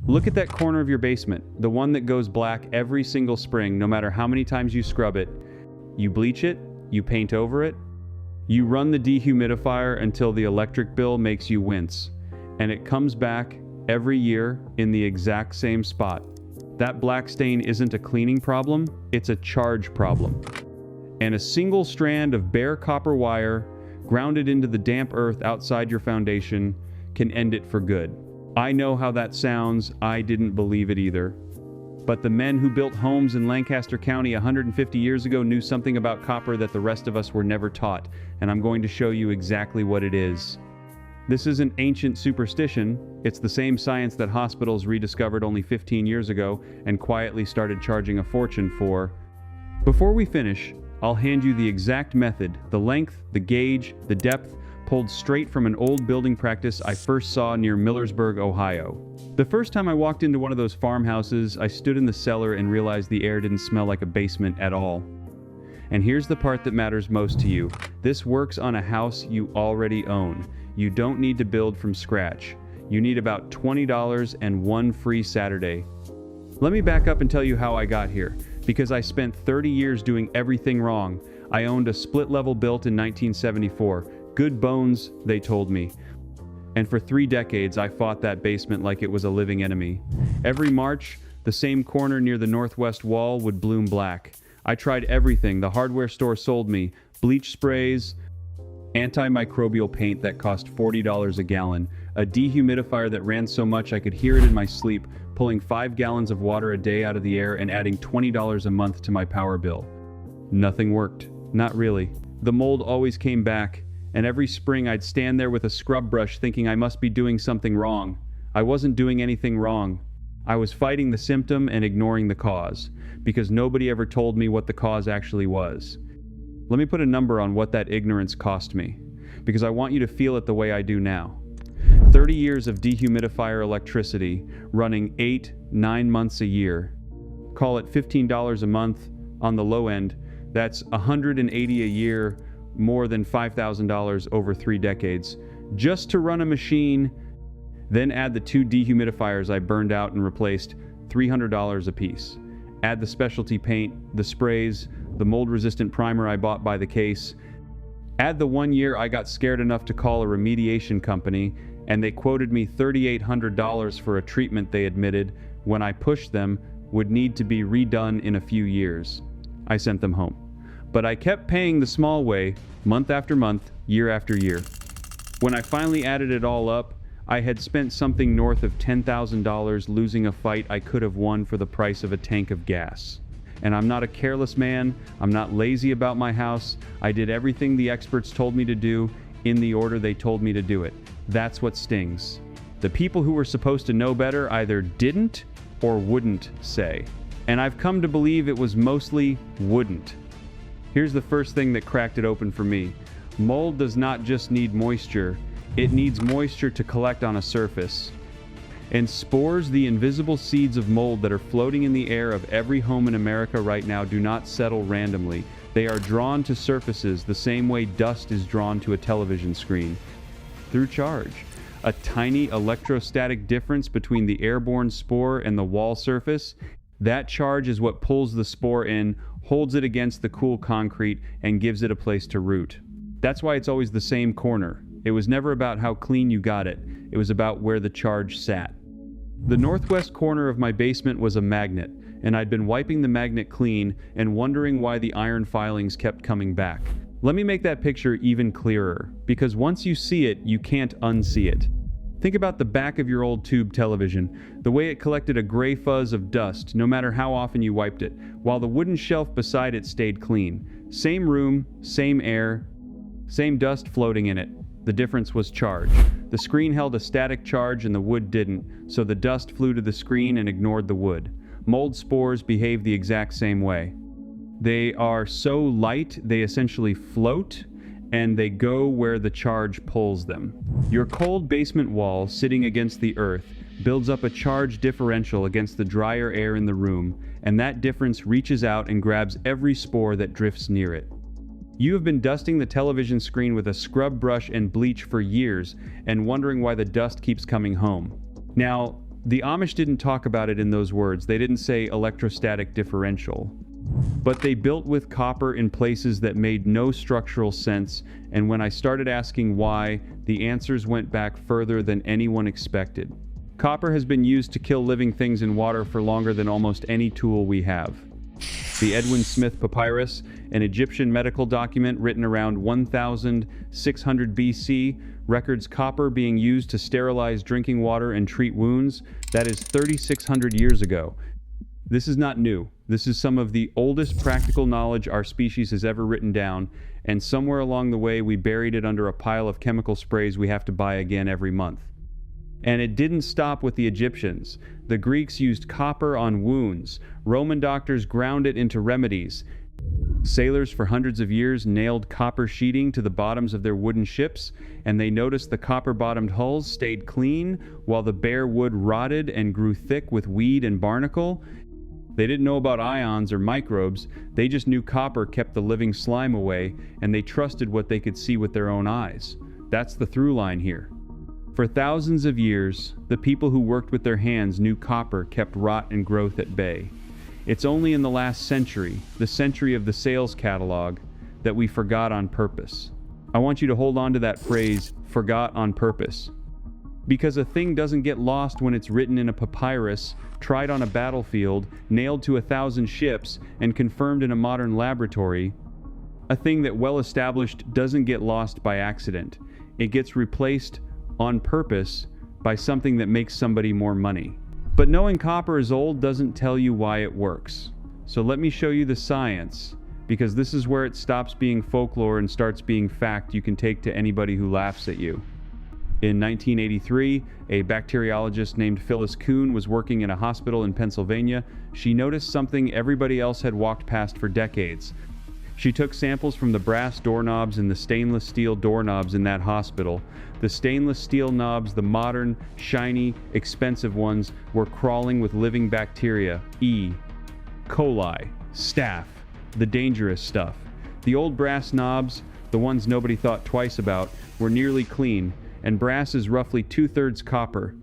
Look at that corner of your basement, the one that goes black every single spring, no matter how many times you scrub it. You bleach it, you paint over it, you run the dehumidifier until the electric bill makes you wince, and it comes back every year in the exact same spot. That black stain isn't a cleaning problem, it's a charge problem. And a single strand of bare copper wire grounded into the damp earth outside your foundation can end it for good. I know how that sounds, I didn't believe it either. But the men who built homes in Lancaster County 150 years ago knew something about copper that the rest of us were never taught, and I'm going to show you exactly what it is. This isn't ancient superstition, it's the same science that hospitals rediscovered only 15 years ago and quietly started charging a fortune for. Before we finish, I'll hand you the exact method, the length, the gauge, the depth, pulled straight from an old building practice I first saw near Millersburg, Ohio. The first time I walked into one of those farmhouses, I stood in the cellar and realized the air didn't smell like a basement at all. And here's the part that matters most to you. This works on a house you already own. You don't need to build from scratch. You need about $20 and one free Saturday. Let me back up and tell you how I got here. Because I spent 30 years doing everything wrong. I owned a split level built in 1974. Good bones, they told me. And for 3 decades, I fought that basement like it was a living enemy. Every March, the same corner near the northwest wall would bloom black. I tried everything the hardware store sold me: bleach sprays, antimicrobial paint that cost $40 a gallon, a dehumidifier that ran so much I could hear it in my sleep, pulling 5 gallons of water a day out of the air and adding $20 a month to my power bill. Nothing worked. Not really. The mold always came back, and every spring I'd stand there with a scrub brush thinking I must be doing something wrong. I wasn't doing anything wrong. I was fighting the symptom and ignoring the cause, because nobody ever told me what the cause actually was. Let me put a number on what that ignorance cost me, because I want you to feel it the way I do now. 30 years of dehumidifier electricity, running 8-9 months a year. Call it $15 a month on the low end. That's $180 a year, more than $5,000 over 3 decades, just to run a machine. Then add the 2 dehumidifiers I burned out and replaced, $300 a piece. Add the specialty paint, the sprays, the mold-resistant primer I bought by the case. Add the 1 year I got scared enough to call a remediation company, and they quoted me $3,800 for a treatment they admitted, when I pushed them, would need to be redone in a few years. I sent them home. But I kept paying the small way, month after month, year after year. When I finally added it all up, I had spent something north of $10,000 losing a fight I could have won for the price of a tank of gas. And I'm not a careless man, I'm not lazy about my house. I did everything the experts told me to do in the order they told me to do it. That's what stings. The people who were supposed to know better either didn't or wouldn't say. And I've come to believe it was mostly wouldn't. Here's the first thing that cracked it open for me. Mold does not just need moisture, it needs moisture to collect on a surface. And spores, the invisible seeds of mold that are floating in the air of every home in America right now, do not settle randomly. They are drawn to surfaces the same way dust is drawn to a television screen. Through charge. A tiny electrostatic difference between the airborne spore and the wall surface. That charge is what pulls the spore in, holds it against the cool concrete, and gives it a place to root. That's why it's always the same corner. It was never about how clean you got it. It was about where the charge sat. The northwest corner of my basement was a magnet, and I'd been wiping the magnet clean and wondering why the iron filings kept coming back. Let me make that picture even clearer, because once you see it, you can't unsee it. Think about the back of your old tube television, the way it collected a gray fuzz of dust no matter how often you wiped it, while the wooden shelf beside it stayed clean. Same room, same air, same dust floating in it. The difference was charge. The screen held a static charge and the wood didn't, so the dust flew to the screen and ignored the wood. Mold spores behave the exact same way. They are so light, they essentially float, and they go where the charge pulls them. Your cold basement wall, sitting against the earth, builds up a charge differential against the drier air in the room, and that difference reaches out and grabs every spore that drifts near it. You have been dusting the television screen with a scrub brush and bleach for years and wondering why the dust keeps coming home. Now, The Amish didn't talk about it in those words. They didn't say electrostatic differential. But they built with copper in places that made no structural sense, and when I started asking why, the answers went back further than anyone expected. Copper has been used to kill living things in water for longer than almost any tool we have. The Edwin Smith Papyrus, an Egyptian medical document written around 1600 BC, records copper being used to sterilize drinking water and treat wounds. That is 3,600 years ago. This is not new. This is some of the oldest practical knowledge our species has ever written down, and somewhere along the way we buried it under a pile of chemical sprays we have to buy again every month. And it didn't stop with the Egyptians. The Greeks used copper on wounds. Roman doctors ground it into remedies. Sailors for hundreds of years nailed copper sheeting to the bottoms of their wooden ships, and they noticed the copper-bottomed hulls stayed clean while the bare wood rotted and grew thick with weed and barnacle. They didn't know about ions or microbes. They just knew copper kept the living slime away, and they trusted what they could see with their own eyes. That's the through line here. For thousands of years, the people who worked with their hands knew copper kept rot and growth at bay. It's only in the last century, the century of the sales catalog, that we forgot on purpose. I want you to hold on to that phrase, forgot on purpose. Because a thing doesn't get lost when it's written in a papyrus, tried on a battlefield, nailed to 1,000 ships, and confirmed in a modern laboratory. A thing that well established doesn't get lost by accident. It gets replaced on purpose by something that makes somebody more money. But knowing copper is old doesn't tell you why it works. So let me show you the science, because this is where it stops being folklore and starts being fact you can take to anybody who laughs at you. In 1983, a bacteriologist named Phyllis Kuhn was working in a hospital in Pennsylvania. She noticed something everybody else had walked past for decades. She took samples from the brass doorknobs and the stainless steel doorknobs in that hospital. The stainless steel knobs, the modern, shiny, expensive ones, were crawling with living bacteria, E. coli, staph, the dangerous stuff. The old brass knobs, the ones nobody thought twice about, were nearly clean, and brass is roughly 2/3 copper.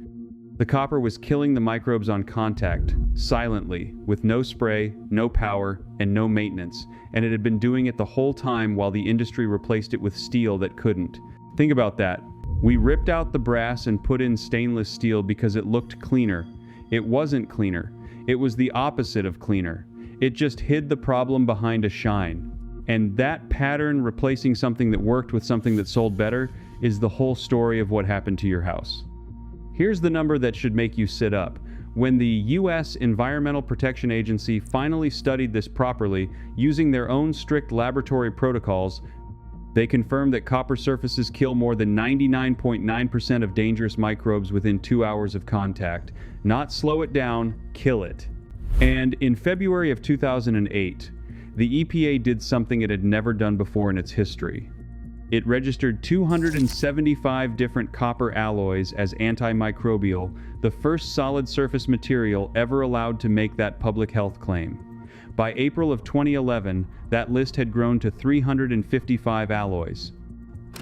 The copper was killing the microbes on contact, silently, with no spray, no power, and no maintenance, and it had been doing it the whole time while the industry replaced it with steel that couldn't. Think about that. We ripped out the brass and put in stainless steel because it looked cleaner. It wasn't cleaner. It was the opposite of cleaner. It just hid the problem behind a shine. And that pattern, replacing something that worked with something that sold better, is the whole story of what happened to your house. Here's the number that should make you sit up. When the U.S. Environmental Protection Agency finally studied this properly, using their own strict laboratory protocols, they confirmed that copper surfaces kill more than 99.9% of dangerous microbes within 2 hours of contact. Not slow it down, kill it. And in February of 2008, the EPA did something it had never done before in its history. It registered 275 different copper alloys as antimicrobial, the first solid surface material ever allowed to make that public health claim. By April of 2011, that list had grown to 355 alloys.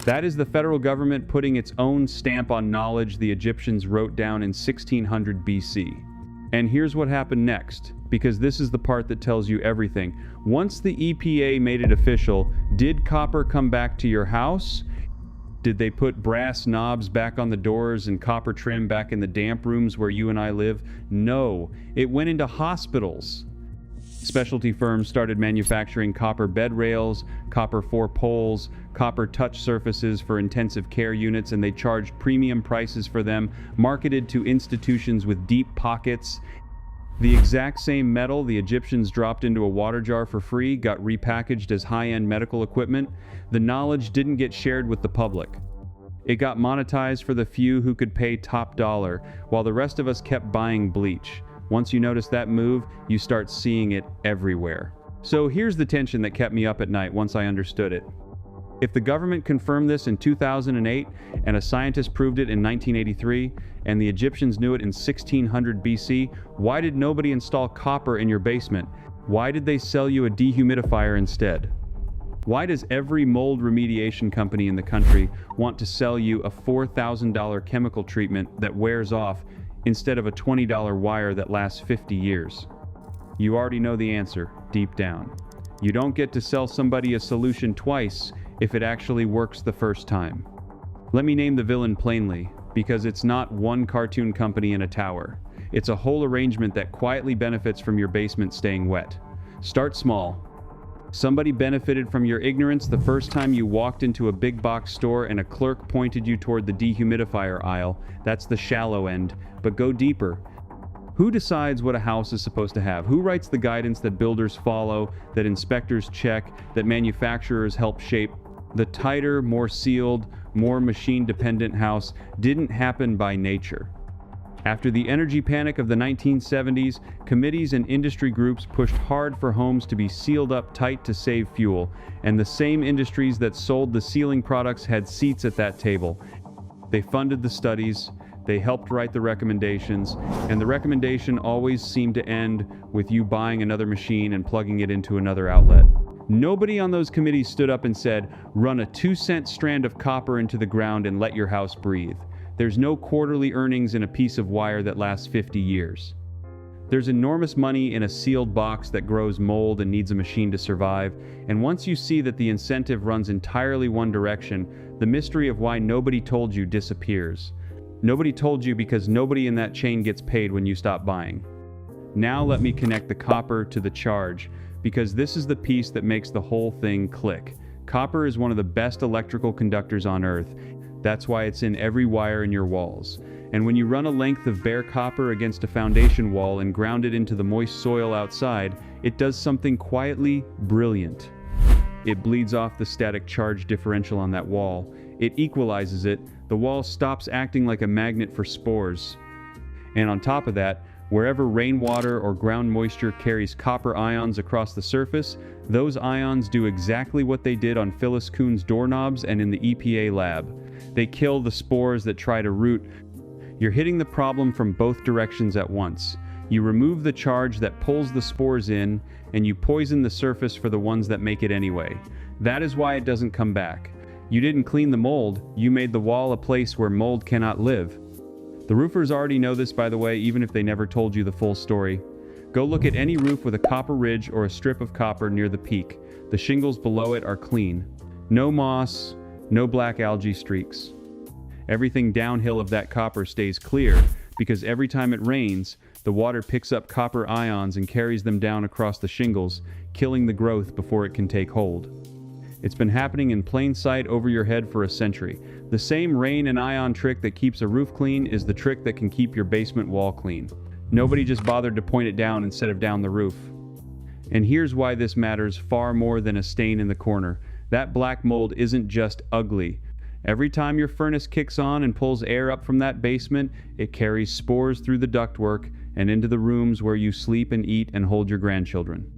That is the federal government putting its own stamp on knowledge the Egyptians wrote down in 1600 BC. And here's what happened next, because this is the part that tells you everything. Once the EPA made it official, did copper come back to your house? Did they put brass knobs back on the doors and copper trim back in the damp rooms where you and I live? No, it went into hospitals. Specialty firms started manufacturing copper bed rails, copper 4 poles, copper touch surfaces for intensive care units, and they charged premium prices for them, marketed to institutions with deep pockets. The exact same metal the Egyptians dropped into a water jar for free got repackaged as high-end medical equipment. The knowledge didn't get shared with the public. It got monetized for the few who could pay top dollar, while the rest of us kept buying bleach. Once you notice that move, you start seeing it everywhere. So here's the tension that kept me up at night once I understood it. If the government confirmed this in 2008, and a scientist proved it in 1983, and the Egyptians knew it in 1600 BC, why did nobody install copper in your basement? Why did they sell you a dehumidifier instead? Why does every mold remediation company in the country want to sell you a $4,000 chemical treatment that wears off instead of a $20 wire that lasts 50 years? You already know the answer, deep down. You don't get to sell somebody a solution twice if it actually works the first time. Let me name the villain plainly, because it's not one cartoon company in a tower. It's a whole arrangement that quietly benefits from your basement staying wet. Start small. Somebody benefited from your ignorance the first time you walked into a big box store and a clerk pointed you toward the dehumidifier aisle. That's the shallow end. But go deeper. Who decides what a house is supposed to have? Who writes the guidance that builders follow, that inspectors check, that manufacturers help shape? The tighter, more sealed, more machine-dependent house didn't happen by nature. After the energy panic of the 1970s, committees and industry groups pushed hard for homes to be sealed up tight to save fuel, and the same industries that sold the sealing products had seats at that table. They funded the studies, they helped write the recommendations, and the recommendation always seemed to end with you buying another machine and plugging it into another outlet. Nobody on those committees stood up and said, "Run a 2-cent strand of copper into the ground and let your house breathe." There's no quarterly earnings in a piece of wire that lasts 50 years. There's enormous money in a sealed box that grows mold and needs a machine to survive, and once you see that the incentive runs entirely one direction, the mystery of why nobody told you disappears. Nobody told you because nobody in that chain gets paid when you stop buying. Now let me connect the copper to the charge, because this is the piece that makes the whole thing click. Copper is one of the best electrical conductors on Earth. That's why it's in every wire in your walls. And when you run a length of bare copper against a foundation wall and ground it into the moist soil outside, it does something quietly brilliant. It bleeds off the static charge differential on that wall. It equalizes it. The wall stops acting like a magnet for spores. And on top of that, wherever rainwater or ground moisture carries copper ions across the surface, those ions do exactly what they did on Phyllis Kuhn's doorknobs and in the EPA lab. They kill the spores that try to root. You're hitting the problem from both directions at once. You remove the charge that pulls the spores in, and you poison the surface for the ones that make it anyway. That is why it doesn't come back. You didn't clean the mold, you made the wall a place where mold cannot live. The roofers already know this, by the way, even if they never told you the full story. Go look at any roof with a copper ridge or a strip of copper near the peak. The shingles below it are clean. No moss, no black algae streaks. Everything downhill of that copper stays clear, because every time it rains, the water picks up copper ions and carries them down across the shingles, killing the growth before it can take hold. It's been happening in plain sight over your head for a century. The same rain and ion trick that keeps a roof clean is the trick that can keep your basement wall clean. Nobody just bothered to point it down instead of down the roof. And here's why this matters far more than a stain in the corner. That black mold isn't just ugly. Every time your furnace kicks on and pulls air up from that basement, it carries spores through the ductwork and into the rooms where you sleep and eat and hold your grandchildren.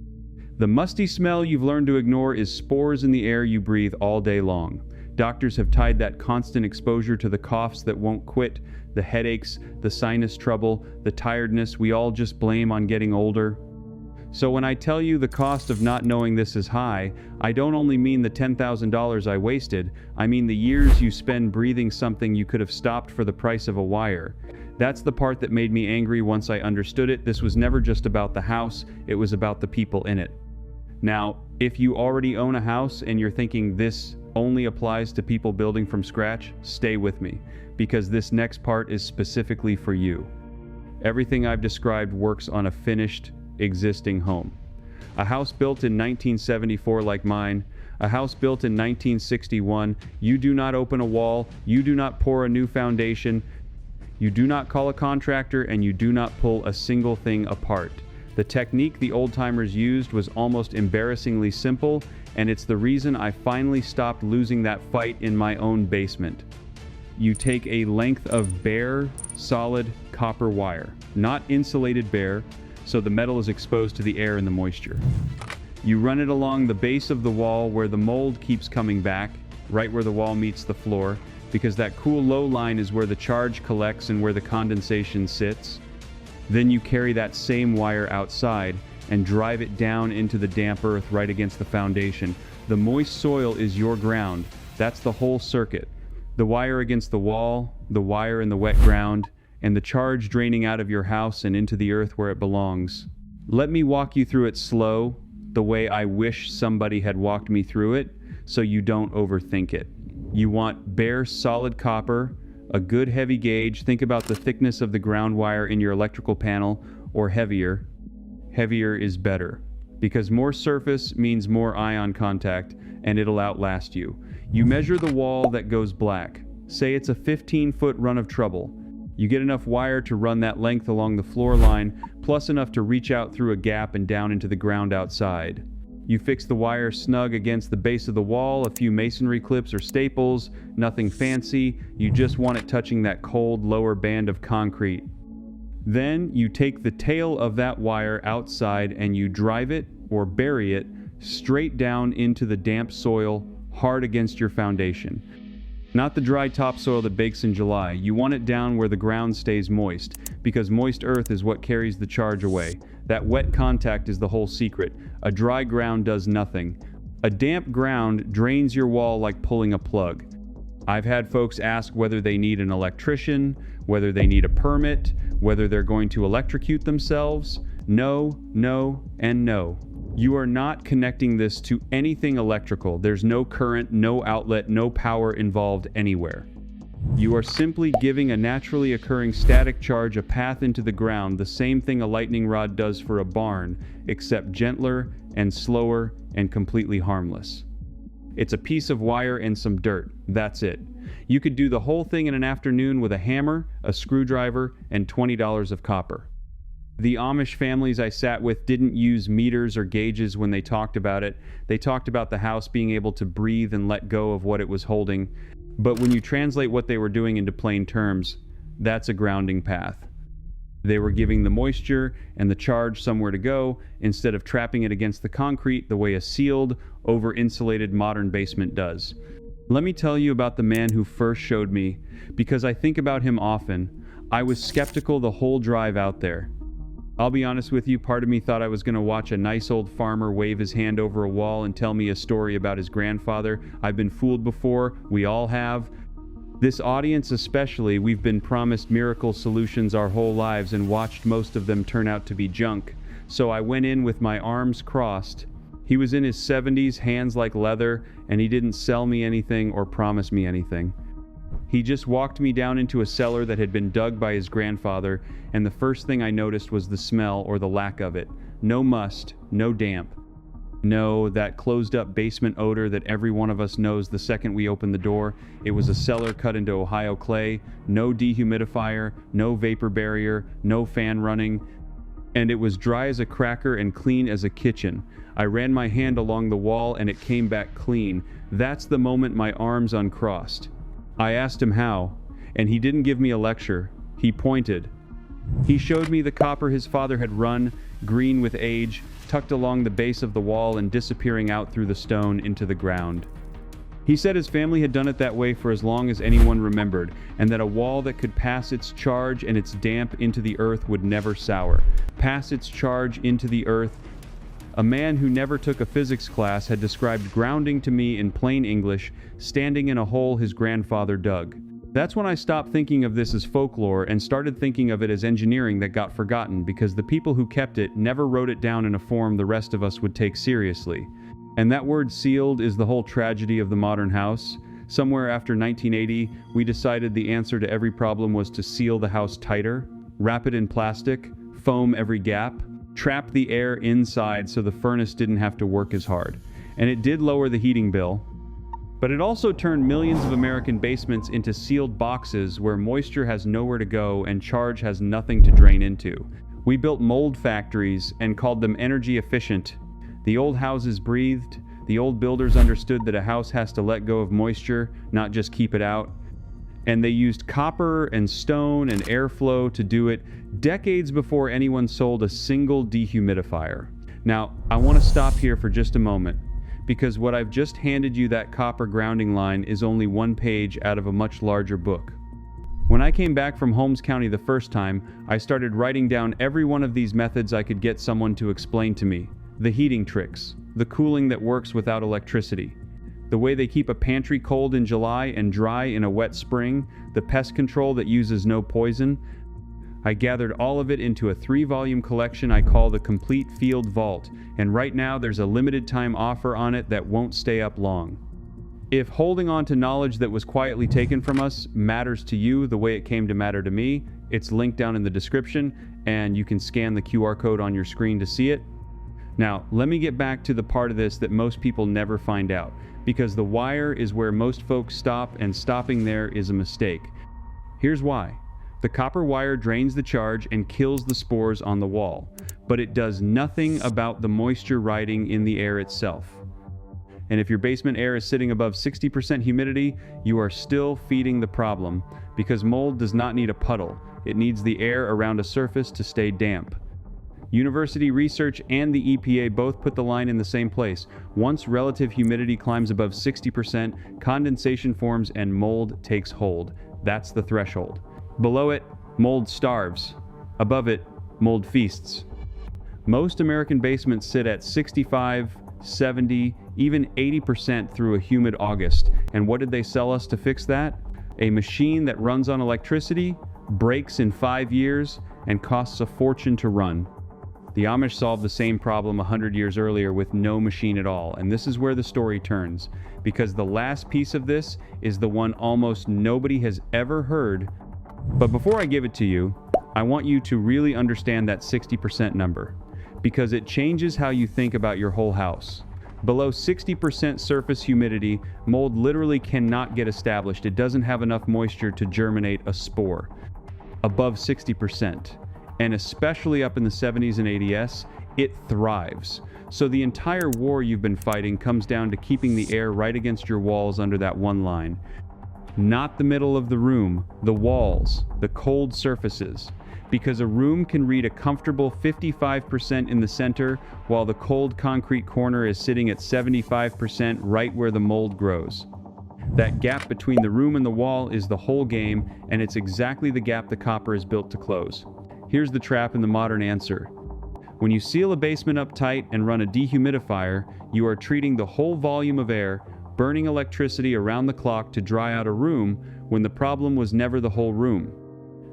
The musty smell you've learned to ignore is spores in the air you breathe all day long. Doctors have tied that constant exposure to the coughs that won't quit, the headaches, the sinus trouble, the tiredness we all just blame on getting older. So when I tell you the cost of not knowing this is high, I don't only mean the $10,000 I wasted, I mean the years you spend breathing something you could have stopped for the price of a wire. That's the part that made me angry once I understood it. This was never just about the house, it was about the people in it. Now, if you already own a house and you're thinking this only applies to people building from scratch, stay with me, because this next part is specifically for you. Everything I've described works on a finished, existing home. A house built in 1974 like mine, a house built in 1961, you do not open a wall, you do not pour a new foundation, you do not call a contractor, and you do not pull a single thing apart. The technique the old-timers used was almost embarrassingly simple, and it's the reason I finally stopped losing that fight in my own basement. You take a length of bare, solid copper wire, not insulated bare, so the metal is exposed to the air and the moisture. You run it along the base of the wall where the mold keeps coming back, right where the wall meets the floor, because that cool low line is where the charge collects and where the condensation sits. Then you carry that same wire outside and drive it down into the damp earth right against the foundation. The moist soil is your ground. That's the whole circuit. The wire against the wall, the wire in the wet ground, and the charge draining out of your house and into the earth where it belongs. Let me walk you through it slow, the way I wish somebody had walked me through it, so you don't overthink it. You want bare, solid copper, a good heavy gauge. Think about the thickness of the ground wire in your electrical panel, or heavier. Heavier is better, because more surface means more ion contact, and it'll outlast you. You measure the wall that goes black. Say it's a 15-foot run of trouble. You get enough wire to run that length along the floor line, plus enough to reach out through a gap and down into the ground outside. You fix the wire snug against the base of the wall, a few masonry clips or staples, nothing fancy. You just want it touching that cold lower band of concrete. Then you take the tail of that wire outside and you drive it or bury it straight down into the damp soil, hard against your foundation. Not the dry topsoil that bakes in July. You want it down where the ground stays moist, because moist earth is what carries the charge away. That wet contact is the whole secret. A dry ground does nothing. A damp ground drains your wall like pulling a plug. I've had folks ask whether they need an electrician, whether they need a permit, whether they're going to electrocute themselves. No, no, and no. You are not connecting this to anything electrical. There's no current, no outlet, no power involved anywhere. You are simply giving a naturally occurring static charge a path into the ground, the same thing a lightning rod does for a barn, except gentler and slower and completely harmless. It's a piece of wire and some dirt. That's it. You could do the whole thing in an afternoon with a hammer, a screwdriver, and $20 of copper. The Amish families I sat with didn't use meters or gauges when they talked about it. They talked about the house being able to breathe and let go of what it was holding. But when you translate what they were doing into plain terms, that's a grounding path. They were giving the moisture and the charge somewhere to go instead of trapping it against the concrete the way a sealed, over-insulated modern basement does. Let me tell you about the man who first showed me, because I think about him often. I was skeptical the whole drive out there. I'll be honest with you, part of me thought I was going to watch a nice old farmer wave his hand over a wall and tell me a story about his grandfather. I've been fooled before, we all have. This audience especially, we've been promised miracle solutions our whole lives and watched most of them turn out to be junk. So I went in with my arms crossed. He was in his 70s, hands like leather, and he didn't sell me anything or promise me anything. He just walked me down into a cellar that had been dug by his grandfather, and the first thing I noticed was the smell, or the lack of it. No must, no damp. No, that closed-up basement odor that every one of us knows the second we open the door. It was a cellar cut into Ohio clay, no dehumidifier, no vapor barrier, no fan running, and it was dry as a cracker and clean as a kitchen. I ran my hand along the wall and it came back clean. That's the moment my arms uncrossed. I asked him how, and he didn't give me a lecture. He pointed. He showed me the copper his father had run, green with age, tucked along the base of the wall and disappearing out through the stone into the ground. He said his family had done it that way for as long as anyone remembered, and that a wall that could pass its charge and its damp into the earth would never sour. Pass its charge into the earth. A man who never took a physics class had described grounding to me in plain English, standing in a hole his grandfather dug. That's when I stopped thinking of this as folklore and started thinking of it as engineering that got forgotten, because the people who kept it never wrote it down in a form the rest of us would take seriously. And that word sealed is the whole tragedy of the modern house. Somewhere after 1980, we decided the answer to every problem was to seal the house tighter, wrap it in plastic, foam every gap, trap the air inside so the furnace didn't have to work as hard. And it did lower the heating bill, but it also turned millions of American basements into sealed boxes where moisture has nowhere to go and charge has nothing to drain into. We built mold factories and called them energy efficient. The old houses breathed. The old builders understood that a house has to let go of moisture, not just keep it out. And they used copper and stone and airflow to do it decades before anyone sold a single dehumidifier. Now, I want to stop here for just a moment, because what I've just handed you, that copper grounding line, is only one page out of a much larger book. When I came back from Holmes County the first time, I started writing down every one of these methods I could get someone to explain to me. The heating tricks, the cooling that works without electricity, the way they keep a pantry cold in July and dry in a wet spring, the pest control that uses no poison. I gathered all of it into a 3-volume collection I call the Complete Field Vault, and right now there's a limited time offer on it that won't stay up long. If holding on to knowledge that was quietly taken from us matters to you the way it came to matter to me, it's linked down in the description, and you can scan the QR code on your screen to see it. Now, let me get back to the part of this that most people never find out, because the wire is where most folks stop, and stopping there is a mistake. Here's why. The copper wire drains the charge and kills the spores on the wall, but it does nothing about the moisture riding in the air itself. And if your basement air is sitting above 60% humidity, you are still feeding the problem, because mold does not need a puddle. It needs the air around a surface to stay damp. University research and the EPA both put the line in the same place. Once relative humidity climbs above 60%, condensation forms and mold takes hold. That's the threshold. Below it, mold starves. Above it, mold feasts. Most American basements sit at 65, 70, even 80% through a humid August. And what did they sell us to fix that? A machine that runs on electricity, breaks in 5 years, and costs a fortune to run. The Amish solved the same problem 100 years earlier with no machine at all, and this is where the story turns, because the last piece of this is the one almost nobody has ever heard. But before I give it to you, I want you to really understand that 60% number, because it changes how you think about your whole house. Below 60% surface humidity, mold literally cannot get established. It doesn't have enough moisture to germinate a spore. Above 60%. And especially up in the 70s and 80s, it thrives. So the entire war you've been fighting comes down to keeping the air right against your walls under that one line. Not the middle of the room, the walls, the cold surfaces. Because a room can read a comfortable 55% in the center, while the cold concrete corner is sitting at 75% right where the mold grows. That gap between the room and the wall is the whole game, and it's exactly the gap the copper is built to close. Here's the trap in the modern answer. When you seal a basement up tight and run a dehumidifier, you are treating the whole volume of air, burning electricity around the clock to dry out a room when the problem was never the whole room.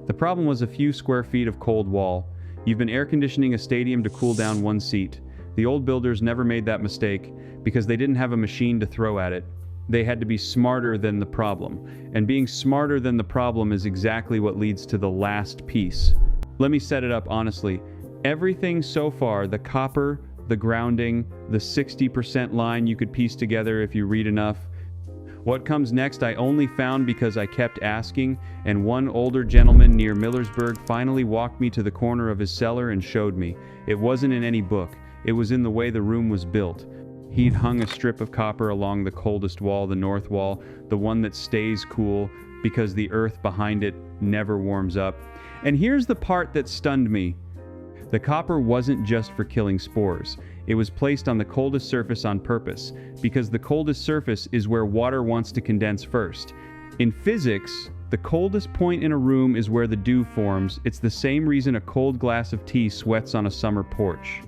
The problem was a few square feet of cold wall. You've been air conditioning a stadium to cool down one seat. The old builders never made that mistake because they didn't have a machine to throw at it. They had to be smarter than the problem. And being smarter than the problem is exactly what leads to the last piece. Let me set it up honestly. Everything so far, the copper, the grounding, the 60% line you could piece together if you read enough. What comes next I only found because I kept asking, and one older gentleman near Millersburg finally walked me to the corner of his cellar and showed me. It wasn't in any book. It was in the way the room was built. He'd hung a strip of copper along the coldest wall, the north wall, the one that stays cool because the earth behind it never warms up. And here's the part that stunned me. The copper wasn't just for killing spores. It was placed on the coldest surface on purpose, because the coldest surface is where water wants to condense first. In physics, the coldest point in a room is where the dew forms. It's the same reason a cold glass of tea sweats on a summer porch.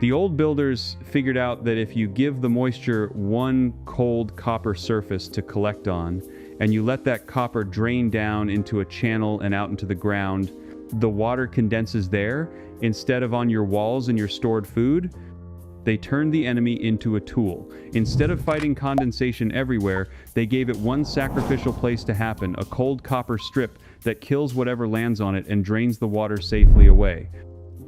The old builders figured out that if you give the moisture one cold copper surface to collect on, and you let that copper drain down into a channel and out into the ground, the water condenses there instead of on your walls and your stored food. They turned the enemy into a tool. Instead of fighting condensation everywhere, they gave it one sacrificial place to happen, a cold copper strip that kills whatever lands on it and drains the water safely away.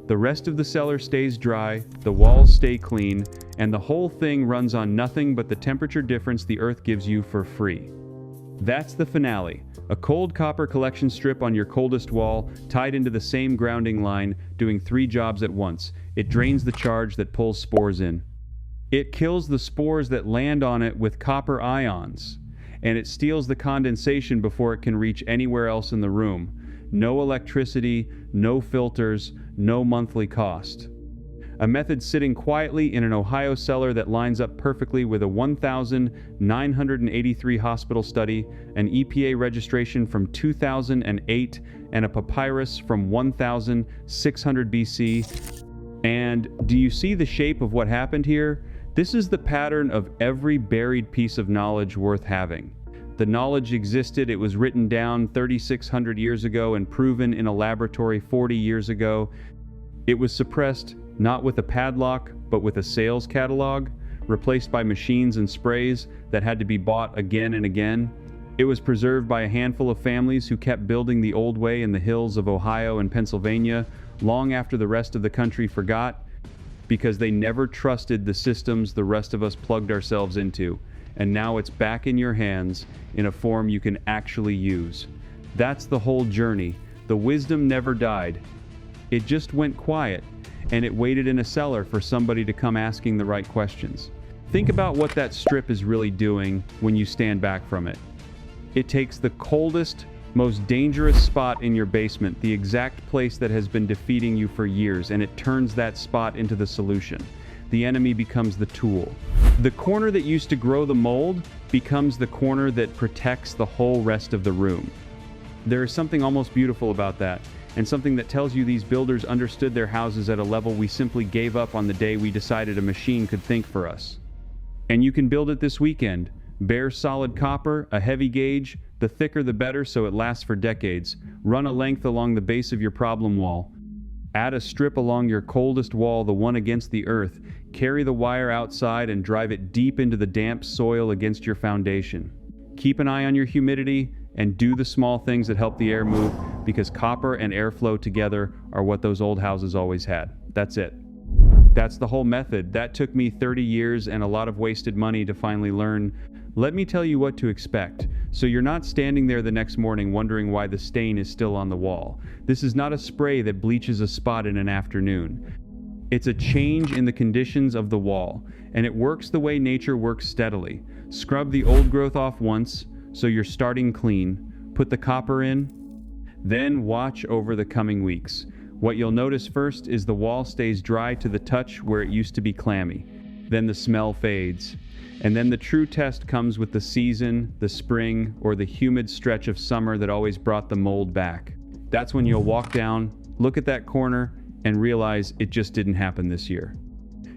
The rest of the cellar stays dry, the walls stay clean, and the whole thing runs on nothing but the temperature difference the earth gives you for free. That's the finale. A cold copper collection strip on your coldest wall, tied into the same grounding line, doing 3 jobs at once. It drains the charge that pulls spores in. It kills the spores that land on it with copper ions. And it steals the condensation before it can reach anywhere else in the room. No electricity, no filters, no monthly cost. A method sitting quietly in an Ohio cellar that lines up perfectly with a 1,983 hospital study, an EPA registration from 2008, and a papyrus from 1,600 BC. And do you see the shape of what happened here? This is the pattern of every buried piece of knowledge worth having. The knowledge existed, it was written down 3,600 years ago and proven in a laboratory 40 years ago. It was suppressed not with a padlock, but with a sales catalog, replaced by machines and sprays that had to be bought again and again. It was preserved by a handful of families who kept building the old way in the hills of Ohio and Pennsylvania long after the rest of the country forgot, because they never trusted the systems the rest of us plugged ourselves into. And now it's back in your hands in a form you can actually use. That's the whole journey. The wisdom never died. It just went quiet, and it waited in a cellar for somebody to come asking the right questions. Think about what that strip is really doing when you stand back from it. It takes the coldest, most dangerous spot in your basement, the exact place that has been defeating you for years, and it turns that spot into the solution. The enemy becomes the tool. The corner that used to grow the mold becomes the corner that protects the whole rest of the room. There is something almost beautiful about that, and something that tells you these builders understood their houses at a level we simply gave up on the day we decided a machine could think for us. And you can build it this weekend. Bare solid copper, a heavy gauge, the thicker the better so it lasts for decades. Run a length along the base of your problem wall. Add a strip along your coldest wall, the one against the earth. Carry the wire outside and drive it deep into the damp soil against your foundation. Keep an eye on your humidity and do the small things that help the air move, because copper and airflow together are what those old houses always had. That's it. That's the whole method. That took me 30 years and a lot of wasted money to finally learn. Let me tell you what to expect, so you're not standing there the next morning wondering why the stain is still on the wall. This is not a spray that bleaches a spot in an afternoon. It's a change in the conditions of the wall, and it works the way nature works steadily. Scrub the old growth off once, so you're starting clean. Put the copper in, then watch over the coming weeks. What you'll notice first is the wall stays dry to the touch where it used to be clammy. Then the smell fades. And then the true test comes with the season, the spring, or the humid stretch of summer that always brought the mold back. That's when you'll walk down, look at that corner, and realize it just didn't happen this year.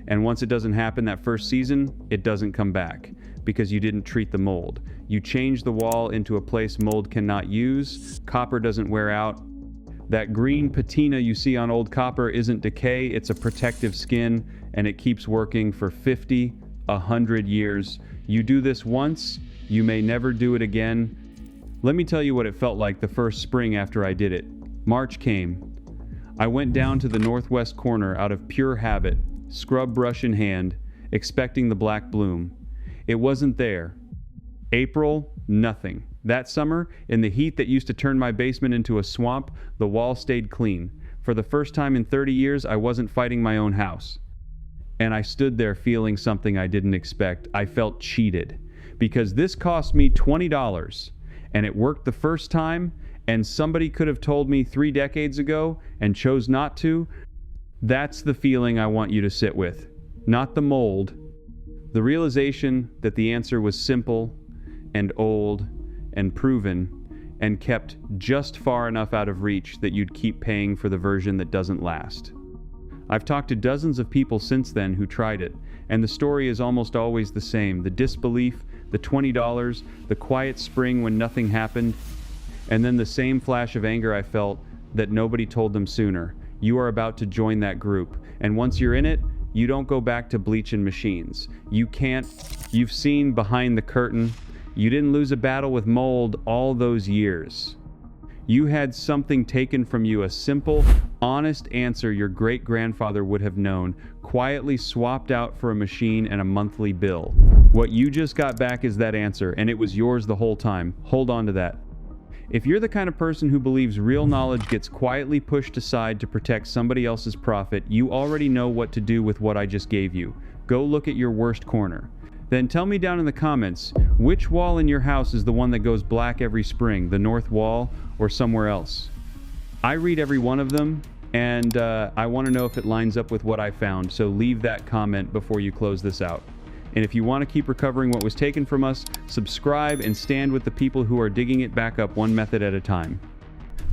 And once it doesn't happen that first season, it doesn't come back, because you didn't treat the mold. You change the wall into a place mold cannot use, copper doesn't wear out. That green patina you see on old copper isn't decay, it's a protective skin, and it keeps working for 50, 100 years. You do this once, you may never do it again. Let me tell you what it felt like the first spring after I did it. March came. I went down to the northwest corner out of pure habit, scrub brush in hand, expecting the black bloom. It wasn't there. April, nothing. That summer, in the heat that used to turn my basement into a swamp, the wall stayed clean. For the first time in 30 years, I wasn't fighting my own house. And I stood there feeling something I didn't expect. I felt cheated. Because this cost me $20, and it worked the first time, and somebody could have told me 3 decades ago and chose not to. That's the feeling I want you to sit with. Not the mold. The realization that the answer was simple and old and proven and kept just far enough out of reach that you'd keep paying for the version that doesn't last. I've talked to dozens of people since then who tried it, and the story is almost always the same. The disbelief, the $20, the quiet spring when nothing happened, and then the same flash of anger I felt that nobody told them sooner. You are about to join that group, and once you're in it, you don't go back to bleach and machines. You can't. You've seen behind the curtain. You didn't lose a battle with mold all those years. You had something taken from you, a simple, honest answer your great-grandfather would have known, quietly swapped out for a machine and a monthly bill. What you just got back is that answer, and it was yours the whole time. Hold on to that. If you're the kind of person who believes real knowledge gets quietly pushed aside to protect somebody else's profit, you already know what to do with what I just gave you. Go look at your worst corner. Then tell me down in the comments, which wall in your house is the one that goes black every spring, the north wall or somewhere else? I read every one of them, and I want to know if it lines up with what I found, so leave that comment before you close this out. And if you want to keep recovering what was taken from us, subscribe and stand with the people who are digging it back up one method at a time.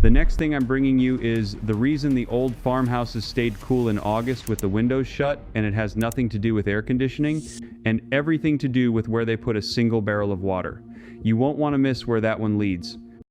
The next thing I'm bringing you is the reason the old farmhouses stayed cool in August with the windows shut, and it has nothing to do with air conditioning, and everything to do with where they put a single barrel of water. You won't want to miss where that one leads.